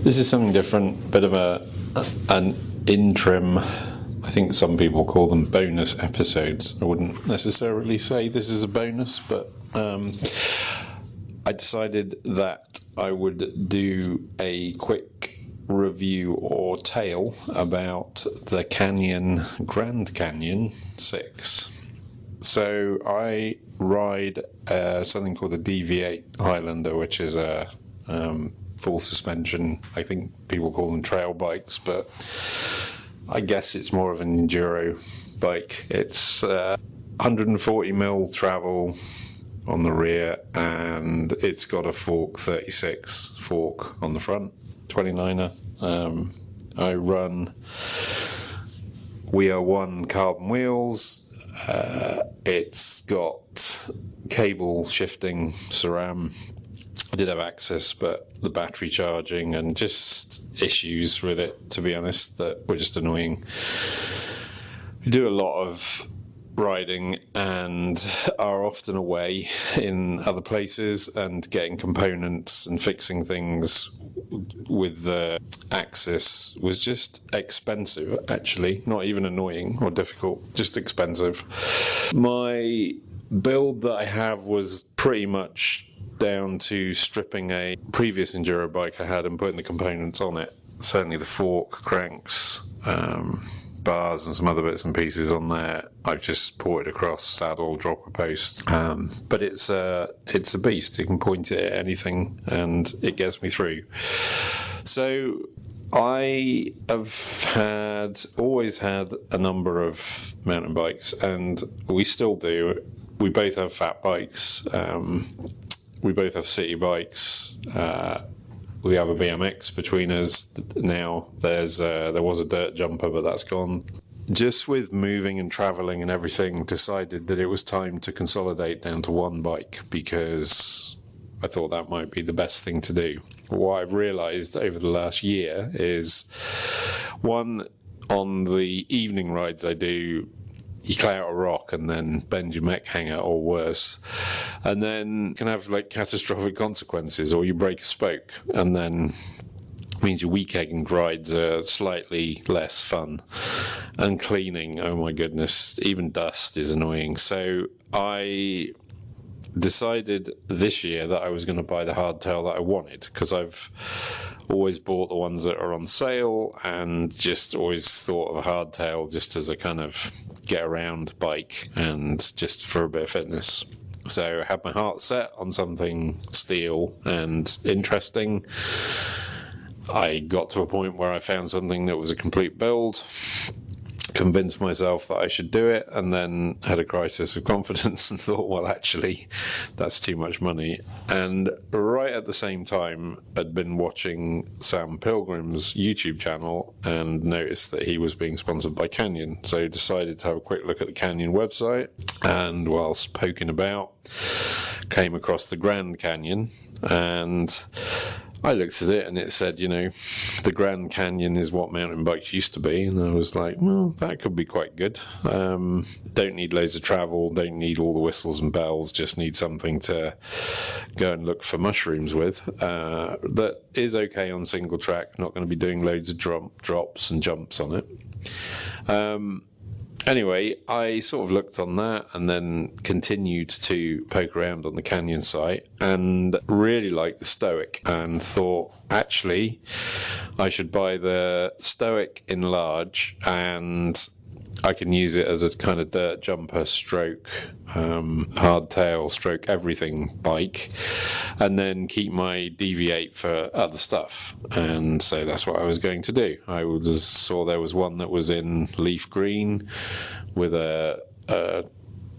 This is something different, bit of an interim. I think some people call them bonus episodes. I wouldn't necessarily say this is a bonus, but I decided that I would do a quick review or tale about the Grand Canyon 6. So I ride something called the DV8 Highlander, which is a full suspension. I think people call them trail bikes, but I guess it's more of an enduro bike. It's 140mm travel on the rear, and it's got a fork 36 fork on the front, 29er. I run WeAre1 carbon wheels. It's got cable shifting SRAM. I did have access, but the battery charging and just issues with it, to be honest, that were just annoying. We do a lot of riding and are often away in other places, and getting components and fixing things with the Axis was just expensive, actually. Not even annoying or difficult, just expensive. My build that I have was pretty much down to stripping a previous enduro bike I had and putting the components on it. Certainly the fork, cranks, bars and some other bits and pieces on there I've just ported across, saddle, dropper post. But it's a beast. You can point it at anything and it gets me through. So I have always had a number of mountain bikes, and we still do. We both have fat bikes. We both have city bikes. We have a BMX between us now. There was a dirt jumper, but that's gone. Just with moving and traveling and everything, decided that it was time to consolidate down to one bike, because I thought that might be the best thing to do. What I've realised over the last year is, one, on the evening rides I do, you clear out a rock and then bend your mech hanger or worse, and then can have like catastrophic consequences, or you break a spoke and then means your weekend rides are slightly less fun. And cleaning, oh my goodness, even dust is annoying. So I decided this year that I was going to buy the hardtail that I wanted, because I've always bought the ones that are on sale and just always thought of a hardtail just as a kind of get around bike and just for a bit of fitness. So I had my heart set on something steel and interesting. I got to a point where I found something that was a complete build, convinced myself that I should do it, and then had a crisis of confidence and thought, well, actually, that's too much money. And right at the same time, I'd been watching Sam Pilgrim's YouTube channel and noticed that he was being sponsored by Canyon. So decided to have a quick look at the Canyon website, and whilst poking about, came across the Grand Canyon, and I looked at it and it said, the Grand Canyon is what mountain bikes used to be. And I was like, well, that could be quite good. Don't need loads of travel, don't need all the whistles and bells, just need something to go and look for mushrooms with. That is okay on single track, not going to be doing loads of drops and jumps on it. Anyway, I sort of looked on that and then continued to poke around on the Canyon site and really liked the Stoic, and thought, actually, I should buy the Stoic in large, and I can use it as a kind of dirt jumper stroke, hardtail stroke everything bike, and then keep my DV8 for other stuff. And so that's what I was going to do. I saw there was one that was in leaf green with a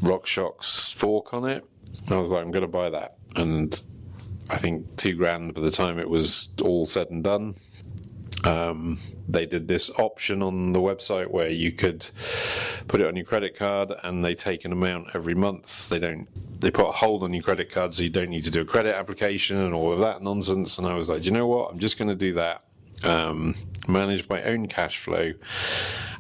RockShox fork on it. I was like, I'm going to buy that. And I think $2,000 by the time it was all said and done. They did this option on the website where you could put it on your credit card and they take an amount every month. They put a hold on your credit card so you don't need to do a credit application and all of that nonsense. And I was like, you know what? I'm just going to do that. manage my own cash flow,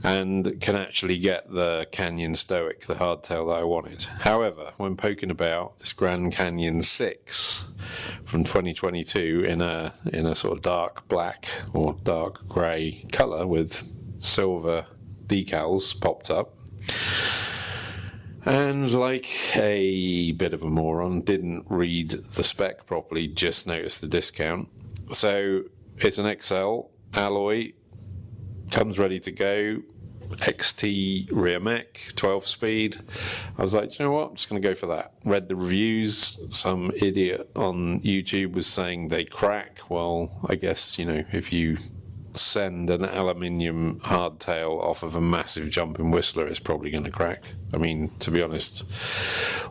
and can actually get the Canyon Stoic, the hardtail that I wanted. However, when poking about this Grand Canyon 6 from 2022 in a sort of dark black or dark grey colour with silver decals popped up, and like a bit of a moron, didn't read the spec properly, just noticed the discount. So it's an XL alloy, comes ready to go, XT rear mech, 12 speed. I was like, you know what, I'm just going to go for that. Read the reviews. Some idiot on YouTube was saying they crack. Well, I guess, if you send an aluminium hardtail off of a massive jumping Whistler, it's probably going to crack. I mean, to be honest,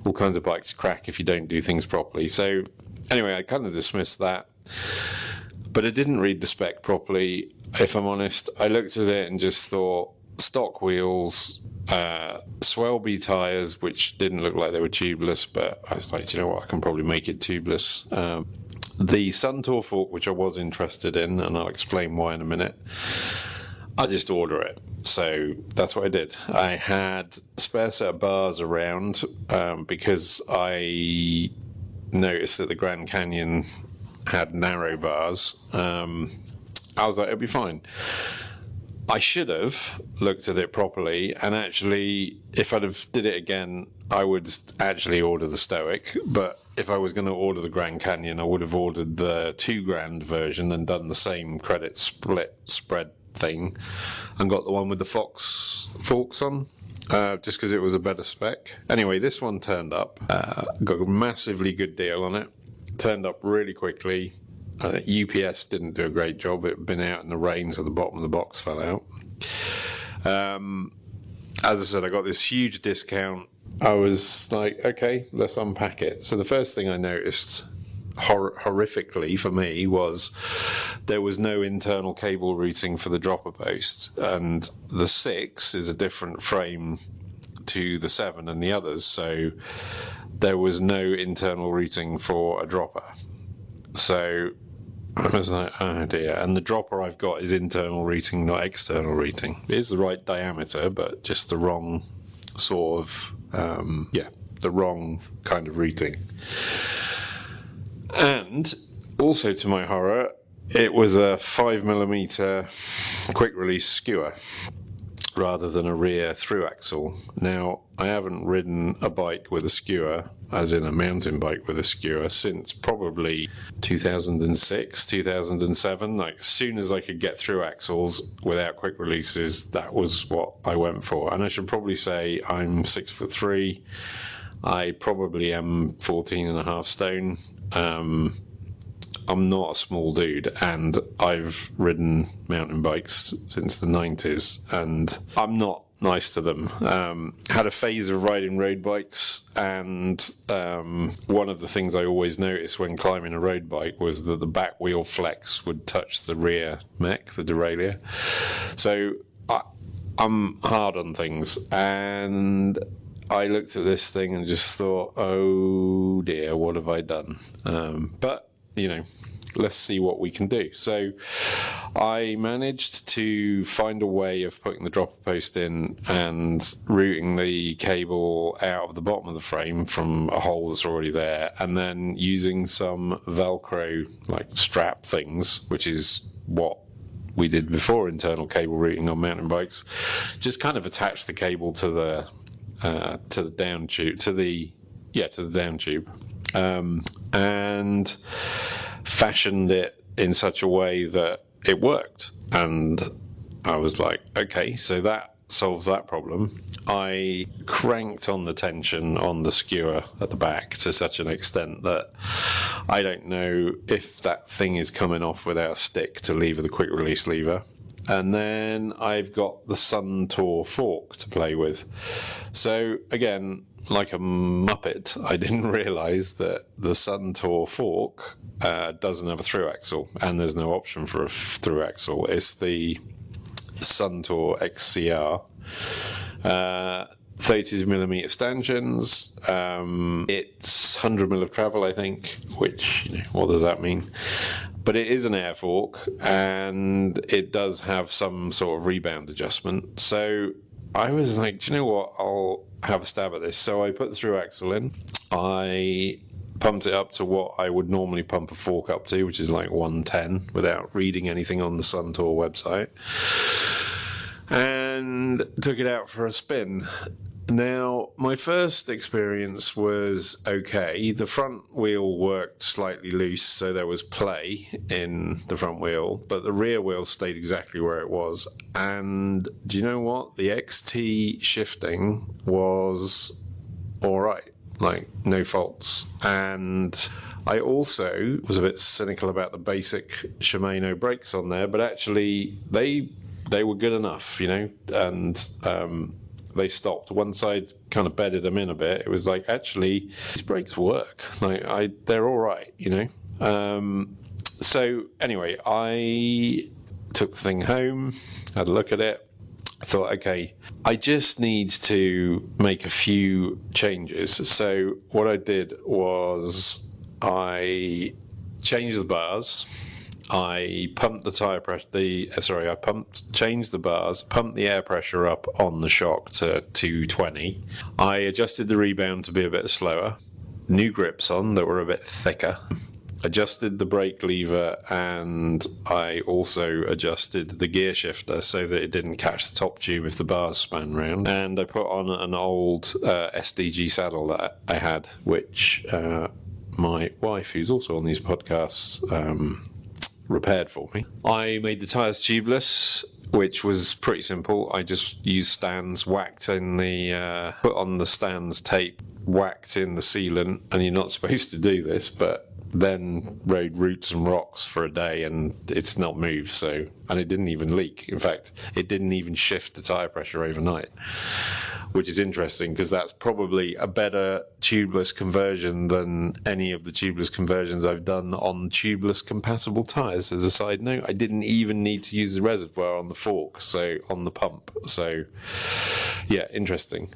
all kinds of bikes crack if you don't do things properly. So anyway, I kind of dismissed that, but I didn't read the spec properly. If I'm honest, I looked at it and just thought, stock wheels, Swelby tyres, which didn't look like they were tubeless, but I was like, you know what, I can probably make it tubeless. The Suntour fork, which I was interested in, and I'll explain why in a minute, I just order it. So that's what I did. I had a spare set of bars around because I noticed that the Grand Canyon had narrow bars. I was like, it'll be fine. I should have looked at it properly, and actually, if I'd have did it again, I would actually order the Stoic. But if I was going to order the Grand Canyon, I would have ordered the $2,000 version and done the same credit spread thing, and got the one with the Fox forks on, just because it was a better spec. Anyway, this one turned up, got a massively good deal on it, turned up really quickly. UPS didn't do a great job. It had been out in the rain, so the bottom of the box fell out. As I said, I got this huge discount. I was like, okay, let's unpack it. So the first thing I noticed, horrifically for me, was there was no internal cable routing for the dropper post, and the 6 is a different frame to the 7 and the others, so there was no internal routing for a dropper. So I was like, oh dear. And the dropper I've got is internal routing, not external routing. It is the right diameter, but just the wrong sort of, the wrong kind of routing. And also, to my horror, it was a 5mm quick release skewer rather than a rear through axle. Now, I haven't ridden a bike with a skewer, as in a mountain bike with a skewer, since probably 2006, 2007. Like, as soon as I could get through axles without quick releases, that was what I went for. And I should probably say I'm 6'3". I probably am 14.5 stone. I'm not a small dude, and I've ridden mountain bikes since the 90s, and I'm not nice to them. Had a phase of riding road bikes, and one of the things I always noticed when climbing a road bike was that the back wheel flex would touch the rear mech, the derailleur. So I'm hard on things, and I looked at this thing and just thought, oh dear, what have I done? But let's see what we can do. So I managed to find a way of putting the dropper post in and routing the cable out of the bottom of the frame from a hole that's already there, and then using some Velcro like strap things, which is what we did before internal cable routing on mountain bikes, just kind of attach the cable to the down tube, to the down tube, and fashioned it in such a way that it worked. And I was like, okay, so that solves that problem. I cranked on the tension on the skewer at the back to such an extent that I don't know if that thing is coming off without a stick to lever the quick release lever. And then I've got the Suntour fork to play with. So again, like a muppet, I didn't realise that the Suntour fork doesn't have a through axle, and there's no option for a through axle. It's the Suntour XCR. 30mm stanchions. It's 100mm of travel, I think, which, what does that mean? but it is an air fork, and it does have some sort of rebound adjustment. So I was like, do you know what? I'll have a stab at this. So I put the through axle in. I pumped it up to what I would normally pump a fork up to, which is like 110, without reading anything on the Suntour website, and took it out for a spin. Now, my first experience was okay. The front wheel worked slightly loose, so there was play in the front wheel, but the rear wheel stayed exactly where it was. And do you know what? The XT shifting was all right, like no faults. And I also was a bit cynical about the basic Shimano brakes on there, but actually they were good enough, and they stopped. Once I'd kind of bedded them in a bit, it was like, actually, these brakes work. Like, they're all right, So anyway, I took the thing home, had a look at it. I thought, okay, I just need to make a few changes. So what I did was I changed the bars. I pumped the tire pressure. Changed the bars, pumped the air pressure up on the shock to 220. I adjusted the rebound to be a bit slower. New grips on that were a bit thicker. Adjusted the brake lever, and I also adjusted the gear shifter so that it didn't catch the top tube if the bars span round. And I put on an old SDG saddle that I had, which my wife, who's also on these podcasts, repaired for me. I made the tyres tubeless, which was pretty simple. I just used stands, whacked in the put on the stands tape, whacked in the sealant, and you're not supposed to do this, but then rode roots and rocks for a day, and it's not moved. And it didn't even leak. In fact, it didn't even shift the tyre pressure overnight, which is interesting because that's probably a better tubeless conversion than any of the tubeless conversions I've done on tubeless compatible tyres. As a side note, I didn't even need to use the reservoir on the fork, so on the pump. So, yeah, interesting.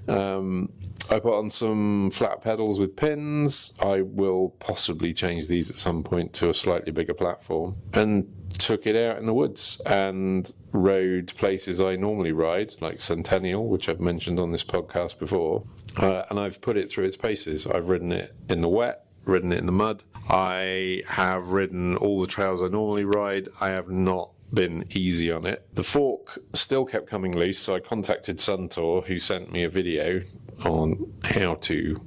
I put on some flat pedals with pins. I will possibly change these at some point to a slightly bigger platform, and took it out in the woods and rode places I normally ride, like Centennial, which I've mentioned on this podcast before, and I've put it through its paces. I've ridden it in the wet, ridden it in the mud. I have ridden all the trails I normally ride. I have not been easy on it. The fork still kept coming loose, so I contacted Suntour, who sent me a video on how to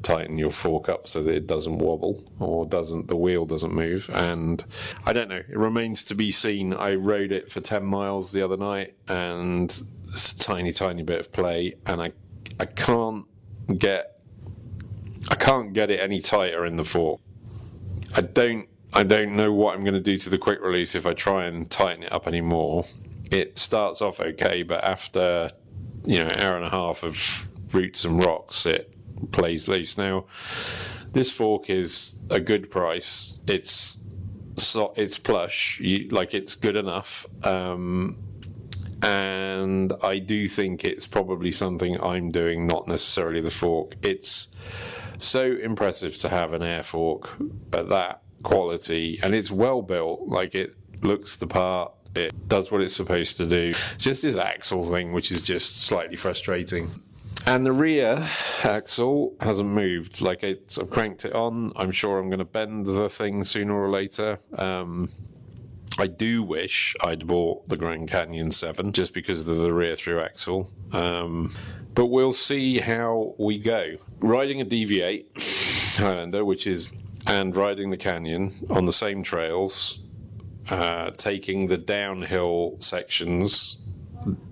tighten your fork up so that it doesn't wobble or the wheel doesn't move. And I don't know, it remains to be seen. I rode it for 10 miles the other night, and it's a tiny bit of play, and I can't get it any tighter in the fork. I don't know what I'm going to do to the quick release if I try and tighten it up anymore. It starts off okay, but after an hour and a half of roots and rocks, it plays loose. Now, this fork is a good price. It's plush. It's good enough. And I do think it's probably something I'm doing, not necessarily the fork. It's so impressive to have an air fork at that quality, and it's well built. Like, it looks the part. It does what it's supposed to do. Just this axle thing, which is just slightly frustrating. And the rear axle hasn't moved. I've cranked it on. I'm sure I'm going to bend the thing sooner or later. I do wish I'd bought the Grand Canyon 7 just because of the rear through axle. But we'll see how we go. Riding a DV8 Highlander, and riding the Canyon on the same trails, taking the downhill sections,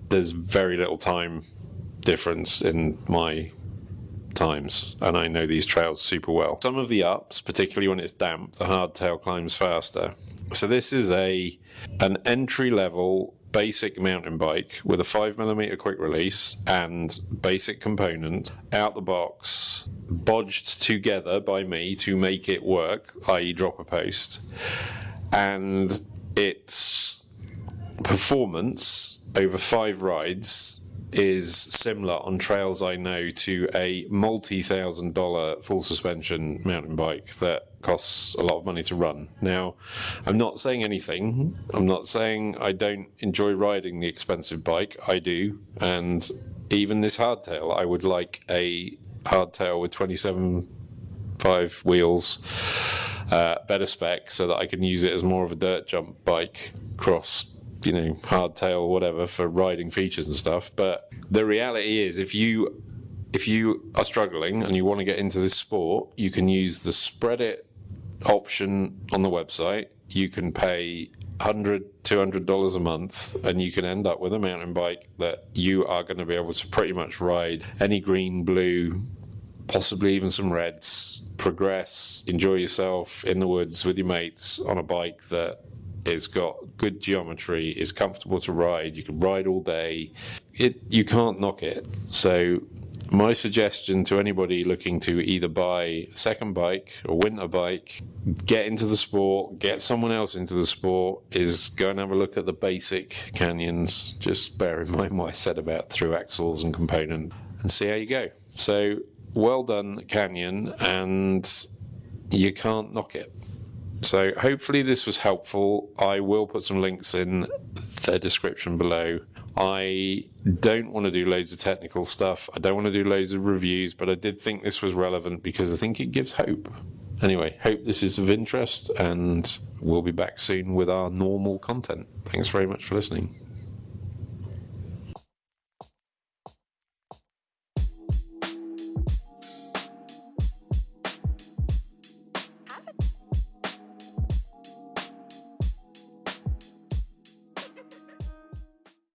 there's very little time difference in my times, and I know these trails super well. Some of the ups, particularly when it's damp, the hardtail climbs faster. So this is an entry-level basic mountain bike with a 5mm quick release and basic components out the box, bodged together by me to make it work, i.e. drop a post. And its performance over 5 rides is similar on trails I know to a multi-$1,000 full suspension mountain bike that costs a lot of money to run. Now, I'm not saying anything. I'm not saying I don't enjoy riding the expensive bike. I do. And even this hardtail, I would like a hardtail with 27.5 wheels, better spec, so that I can use it as more of a dirt jump bike, cross, hardtail, whatever, for riding features and stuff. But the reality is, if you are struggling and you want to get into this sport, you can use the Spread It option on the website. You can pay $100, $200 a month, and you can end up with a mountain bike that you are going to be able to pretty much ride any green, blue, possibly even some reds, progress, enjoy yourself in the woods with your mates on a bike that it's got good geometry, is comfortable to ride, you can ride all day. You can't knock it. So my suggestion to anybody looking to either buy a second bike, a winter bike, get into the sport, get someone else into the sport, is go and have a look at the basic Canyons. Just bear in mind what I said about through axles and component, and see how you go. So well done, Canyon, and you can't knock it. So hopefully this was helpful. I will put some links in the description below. I don't want to do loads of technical stuff. I don't want to do loads of reviews, but I did think this was relevant because I think it gives hope. Anyway, hope this is of interest, and we'll be back soon with our normal content. Thanks very much for listening.